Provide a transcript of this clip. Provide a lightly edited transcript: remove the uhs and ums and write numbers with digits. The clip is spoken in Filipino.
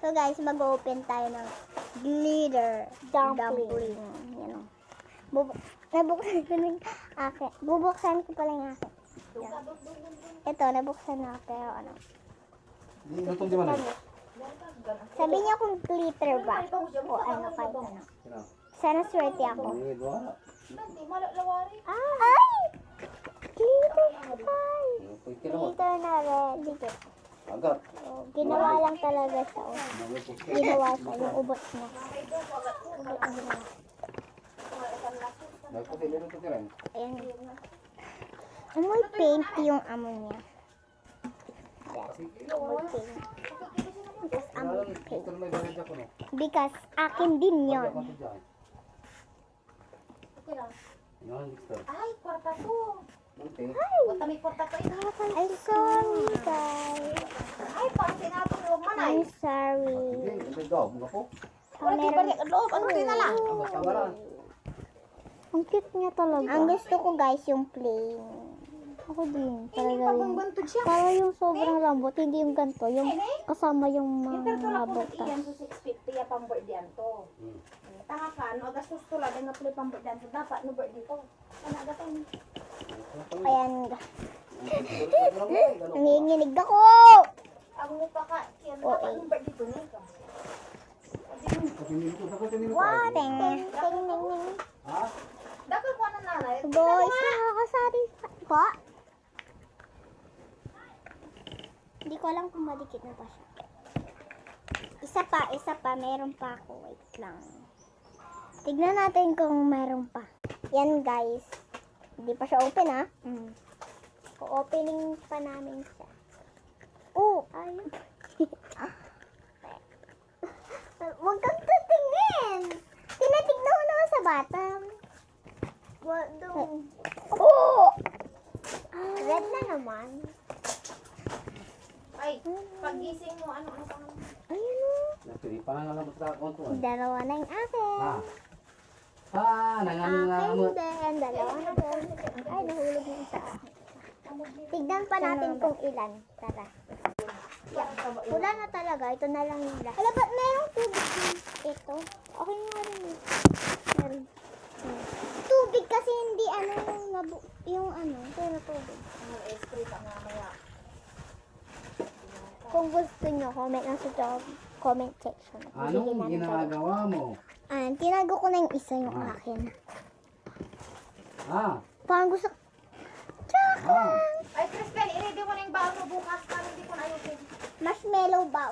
So guys, mag-open tayo ng glitter dumpling. Yan o. Nabuksan ko ng akin. Bubuksan ko pala yung akin. Yan. Ito, nabuksan na pero ano. Sabi niya kung glitter ba o ano kahit ano. Sana swerte ako. Ay! Glitter! Ay! Glitter na red. Dito. Oh, ginawa lang talaga siya. Oh. Ginawa siya. Yung ubot niya. Ayan. Amoy paint yung amoy niya. Amoy paint. Tapos amoy paint. Because akin din yun. Ay, kwarta ko. Kwarta may kwarta ko. I'm sorry, guys. Ay, pang sinatulog man ay. I'm sorry. Wala di balik ang loob. Ano din na lang? Ang cute niya talaga. Ang gusto ko, guys, yung plain. Ako din. Hindi Talaga pa yung, kung ganito siya. para yung sobrang lambot, hindi yung ganito. Yung kasama yung Yung tertula mga ko butas. iyan to 650 ya pang bird diyan to. Tanga ka, no? Gastos to lang nga pala pang bird diyan to. Dapat no bird dito. Ano agatan? Ayan. Nanginginig ako! Ang muka ka, kaya Oo, dapat no bird dito ni ka. Wow! Ting, ting, ting, ting. Dapat ko na nanay. Boys, nakakasari pa. Hindi ko alam kung madikit na pa siya. Isa pa. Meron pa ako. Wait lang. Tignan natin kung meron pa. Yan, guys. Hindi pa siya open, ha? O-opening pa namin siya. Oh! Ayun. Huwag kang tatingin! Tinatignan ko naman sa bottom. What doon? Oh! Red na naman. Ay, pagising mo, ano pang... Ayun o. Dalawa na yung akin. Akin din. Dalawa na din. Ay, nahulog yung isa. Tignan pa natin kung ilan. Tara. Wala na talaga. Ito na lang yung last. Ala, ba't merong tubig din? Ito. Okay nga rin. Meron. Tubig kasi hindi ano yung ano. Ito na tubig. Spray pa nga maya. Kung gusto nyo, comment lang sa comment section. Anong ginagawa mo? Tinago ko na yung isa yung akin. Parang gusto... Tsaka! Ay, Crispin, i-ready mo na yung baon mo bukas para hindi ko na ayusin. Marshmallow ba?